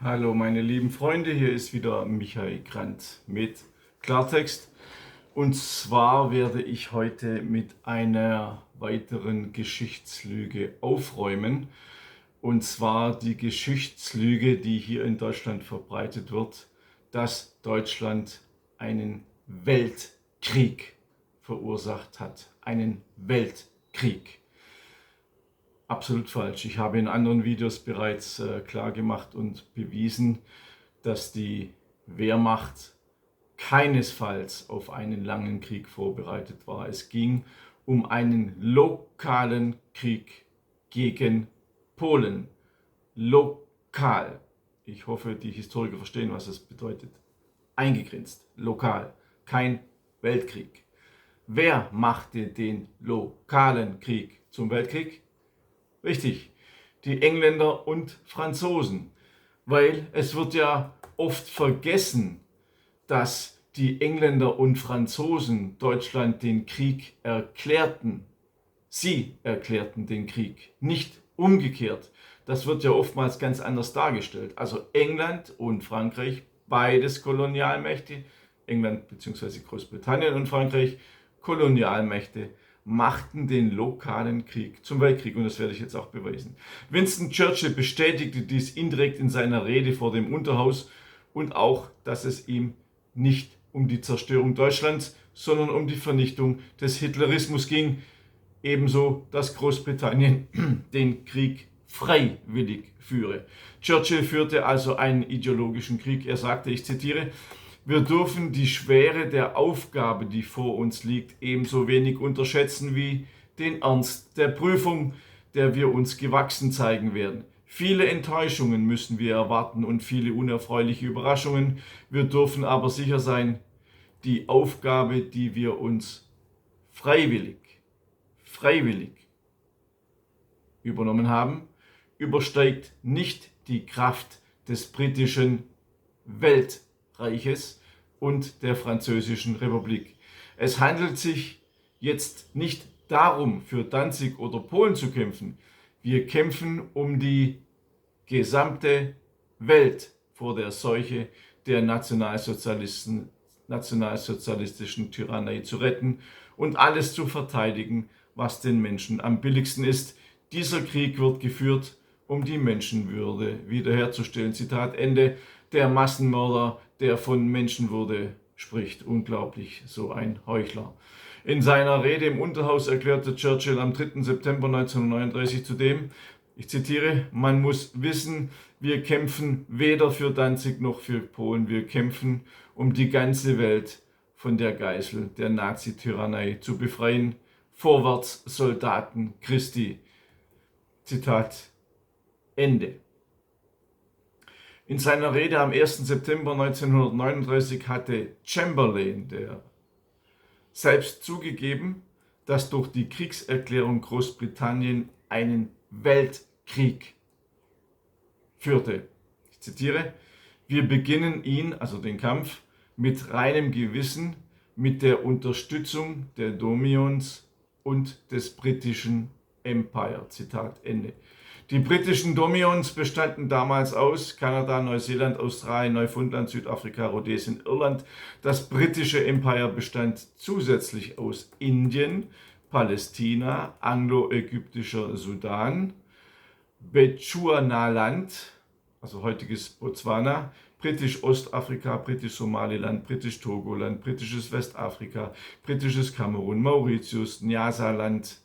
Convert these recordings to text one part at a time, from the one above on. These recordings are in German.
Hallo meine lieben Freunde, hier ist wieder Michael Grant mit Klartext. Und zwar werde ich heute mit einer weiteren Geschichtslüge aufräumen. Und zwar die Geschichtslüge, die hier in Deutschland verbreitet wird, dass Deutschland einen Weltkrieg verursacht hat. Einen Weltkrieg. Absolut falsch. Ich habe in anderen Videos bereits klar gemacht und bewiesen, dass die Wehrmacht keinesfalls auf einen langen Krieg vorbereitet war. Es ging um einen lokalen Krieg gegen Polen. Lokal. Ich hoffe, die Historiker verstehen, was das bedeutet. Eingegrenzt. Lokal. Kein Weltkrieg. Wer machte den lokalen Krieg zum Weltkrieg? Richtig, die Engländer und Franzosen, weil es wird ja oft vergessen, dass die Engländer und Franzosen Deutschland den Krieg erklärten. Sie erklärten den Krieg, nicht umgekehrt. Das wird ja oftmals ganz anders dargestellt. Also England und Frankreich, beides Kolonialmächte, England bzw. Großbritannien und Frankreich, Kolonialmächte, machten den lokalen Krieg zum Weltkrieg, und das werde ich jetzt auch beweisen. Winston Churchill bestätigte dies indirekt in seiner Rede vor dem Unterhaus und auch, dass es ihm nicht um die Zerstörung Deutschlands, sondern um die Vernichtung des Hitlerismus ging, ebenso, dass Großbritannien den Krieg freiwillig führe. Churchill führte also einen ideologischen Krieg. Er sagte, ich zitiere, wir dürfen die Schwere der Aufgabe, die vor uns liegt, ebenso wenig unterschätzen wie den Ernst der Prüfung, der wir uns gewachsen zeigen werden. Viele Enttäuschungen müssen wir erwarten und viele unerfreuliche Überraschungen. Wir dürfen aber sicher sein, die Aufgabe, die wir uns freiwillig übernommen haben, übersteigt nicht die Kraft des britischen Weltreiches und der Französischen Republik. Es handelt sich jetzt nicht darum, für Danzig oder Polen zu kämpfen. Wir kämpfen, um die gesamte Welt vor der Seuche der nationalsozialistischen Tyrannei zu retten und alles zu verteidigen, was den Menschen am billigsten ist. Dieser Krieg wird geführt, um die Menschenwürde wiederherzustellen. Zitat Ende. Der Massenmörder, der von Menschenwürde spricht. Unglaublich, so ein Heuchler. In seiner Rede im Unterhaus erklärte Churchill am 3. September 1939 zudem, ich zitiere, man muss wissen, wir kämpfen weder für Danzig noch für Polen, wir kämpfen, um die ganze Welt von der Geißel der Nazi-Tyrannei zu befreien. Vorwärts, Soldaten Christi. Zitat Ende. In seiner Rede am 1. September 1939 hatte Chamberlain, der selbst zugegeben, dass durch die Kriegserklärung Großbritannien einen Weltkrieg führte. Ich zitiere, wir beginnen ihn, also den Kampf, mit reinem Gewissen, mit der Unterstützung der Dominions und des britischen Empire. Zitat Ende. Die britischen Dominions bestanden damals aus Kanada, Neuseeland, Australien, Neufundland, Südafrika, Rhodesien, Irland. Das britische Empire bestand zusätzlich aus Indien, Palästina, anglo-ägyptischer Sudan, Bechuanaland, also heutiges Botswana, britisch-Ostafrika, britisch-Somaliland, britisch-Togoland, britisches Westafrika, britisches Kamerun, Mauritius, Nyasaland,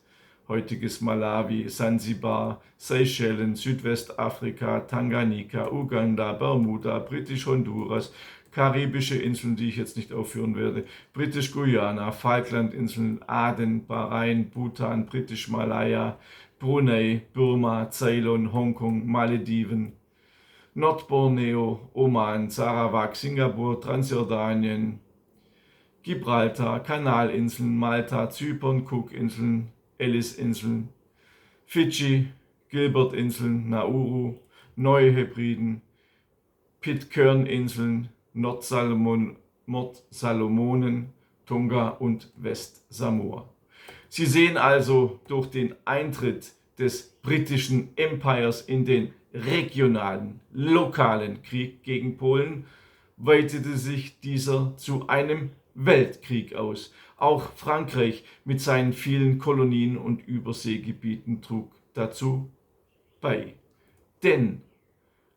heutiges Malawi, Sansibar, Seychellen, Südwestafrika, Tanganyika, Uganda, Bermuda, britisch-Honduras, karibische Inseln, die ich jetzt nicht aufführen werde, britisch-Guyana, Falklandinseln, Aden, Bahrain, Bhutan, britisch-Malaya, Brunei, Burma, Ceylon, Hongkong, Malediven, Nordborneo, Oman, Sarawak, Singapur, Transjordanien, Gibraltar, Kanalinseln, Malta, Zypern, Cookinseln, Ellis-Inseln, Fidschi, Gilbert-Inseln, Nauru, Neue Hebriden, Pitcairn-Inseln, Nordsalomonen, Tonga und West-Samoa. Sie sehen also, durch den Eintritt des britischen Empires in den regionalen, lokalen Krieg gegen Polen weitete sich dieser zu einem Weltkrieg aus. Auch Frankreich mit seinen vielen Kolonien und Überseegebieten trug dazu bei. Denn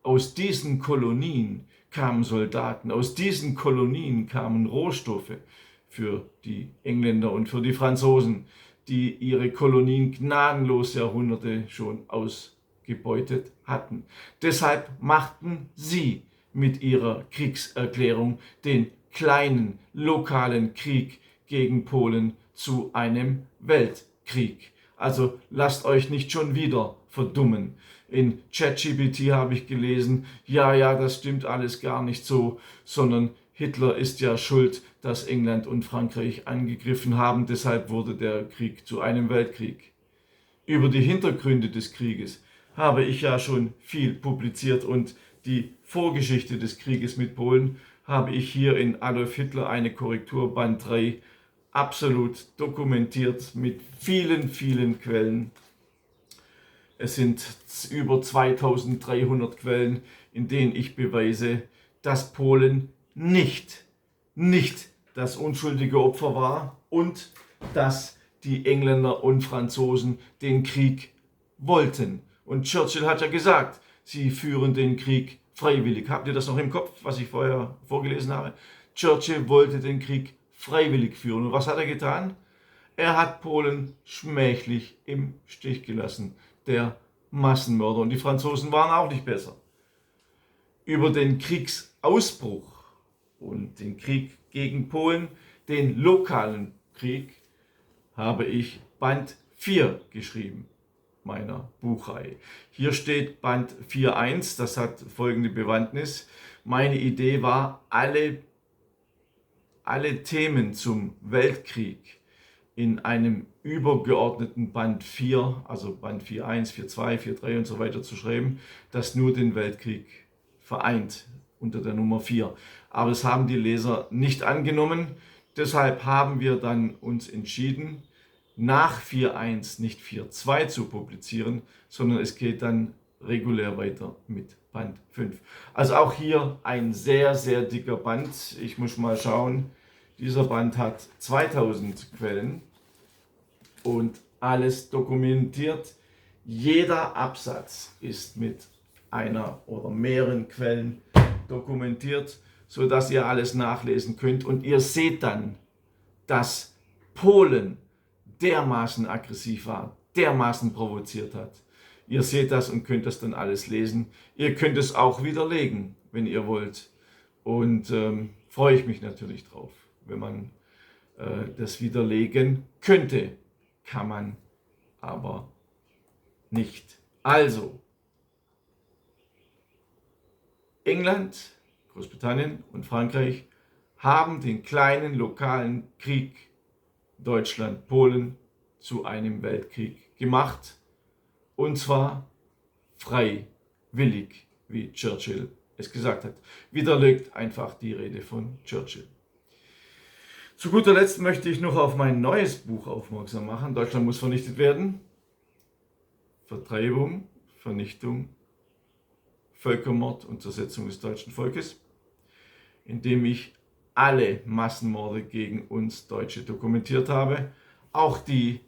aus diesen Kolonien kamen Soldaten, aus diesen Kolonien kamen Rohstoffe für die Engländer und für die Franzosen, die ihre Kolonien gnadenlos Jahrhunderte schon ausgebeutet hatten. Deshalb machten sie mit ihrer Kriegserklärung den kleinen lokalen Krieg gegen Polen zu einem Weltkrieg. Also lasst euch nicht schon wieder verdummen. In ChatGPT habe ich gelesen, ja, das stimmt alles gar nicht so, sondern Hitler ist ja schuld, dass England und Frankreich angegriffen haben, deshalb wurde der Krieg zu einem Weltkrieg. Über die Hintergründe des Krieges habe ich ja schon viel publiziert und die Vorgeschichte des Krieges mit Polen habe ich hier in Adolf Hitler eine Korrektur Band 3 absolut dokumentiert mit vielen, vielen Quellen. Es sind über 2300 Quellen, in denen ich beweise, dass Polen nicht das unschuldige Opfer war und dass die Engländer und Franzosen den Krieg wollten. Und Churchill hat ja gesagt, sie führen den Krieg freiwillig. Habt ihr das noch im Kopf, was ich vorher vorgelesen habe? Churchill wollte den Krieg freiwillig führen. Und was hat er getan? Er hat Polen schmählich im Stich gelassen. Der Massenmörder. Und die Franzosen waren auch nicht besser. Über den Kriegsausbruch und den Krieg gegen Polen, den lokalen Krieg, habe ich Band 4 geschrieben, meiner Buchreihe. Hier steht Band 4.1, das hat folgende Bewandtnis. Meine Idee war, alle Themen zum Weltkrieg in einem übergeordneten Band 4, also Band 4.1, 4.2, 4.3 und so weiter zu schreiben, das nur den Weltkrieg vereint unter der Nummer 4. Aber das haben die Leser nicht angenommen. Deshalb haben wir dann uns entschieden, nach 4.1 nicht 4.2 zu publizieren, sondern es geht dann regulär weiter mit Band 5. Also auch hier ein sehr, sehr dicker Band. Ich muss mal schauen. Dieser Band hat 2000 Quellen und alles dokumentiert. Jeder Absatz ist mit einer oder mehreren Quellen dokumentiert, sodass ihr alles nachlesen könnt. Und ihr seht dann, dass Polen dermaßen aggressiv war, dermaßen provoziert hat. Ihr seht das und könnt das dann alles lesen. Ihr könnt es auch widerlegen, wenn ihr wollt. Und freue ich mich natürlich drauf, wenn man das widerlegen könnte. Kann man aber nicht. Also, England, Großbritannien und Frankreich haben den kleinen lokalen Krieg Deutschland-Polen zu einem Weltkrieg gemacht. Und zwar freiwillig, wie Churchill es gesagt hat. Widerlegt einfach die Rede von Churchill. Zu guter Letzt möchte ich noch auf mein neues Buch aufmerksam machen. Deutschland muss vernichtet werden. Vertreibung, Vernichtung, Völkermord und Zersetzung des deutschen Volkes, in dem ich alle Massenmorde gegen uns Deutsche dokumentiert habe, auch die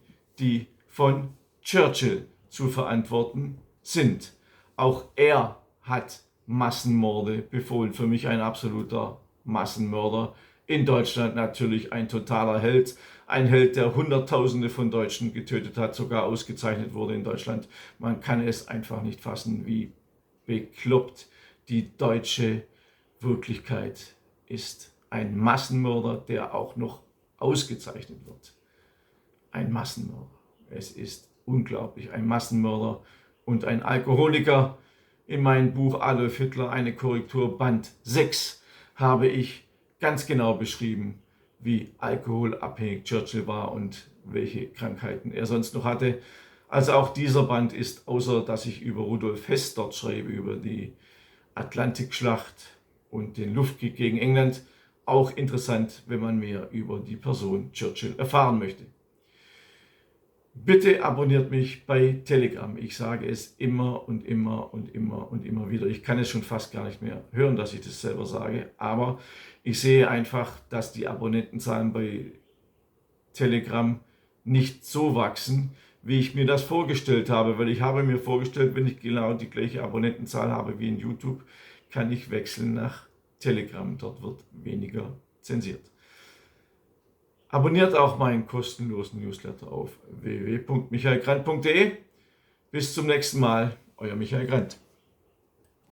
von Churchill zu verantworten sind. Auch er hat Massenmorde befohlen. Für mich ein absoluter Massenmörder. In Deutschland natürlich ein totaler Held. Ein Held, der Hunderttausende von Deutschen getötet hat, sogar ausgezeichnet wurde in Deutschland. Man kann es einfach nicht fassen, wie bekloppt die deutsche Wirklichkeit ist. Ein Massenmörder, der auch noch ausgezeichnet wird. Ein Massenmörder. Es ist unglaublich. Ein Massenmörder und ein Alkoholiker. In meinem Buch Adolf Hitler, eine Korrektur, Band 6, habe ich ganz genau beschrieben, wie alkoholabhängig Churchill war und welche Krankheiten er sonst noch hatte. Also auch dieser Band ist, außer dass ich über Rudolf Hess dort schreibe, über die Atlantikschlacht und den Luftkrieg gegen England, auch interessant, wenn man mehr über die Person Churchill erfahren möchte. Bitte abonniert mich bei Telegram. Ich sage es immer und immer und immer und immer wieder. Ich kann es schon fast gar nicht mehr hören, dass ich das selber sage. Aber ich sehe einfach, dass die Abonnentenzahlen bei Telegram nicht so wachsen, wie ich mir das vorgestellt habe. Weil ich habe mir vorgestellt, wenn ich genau die gleiche Abonnentenzahl habe wie in YouTube, kann ich wechseln nach Telegram. Dort wird weniger zensiert. Abonniert auch meinen kostenlosen Newsletter auf www.michaelgrant.de. Bis zum nächsten Mal, euer Michael Grant.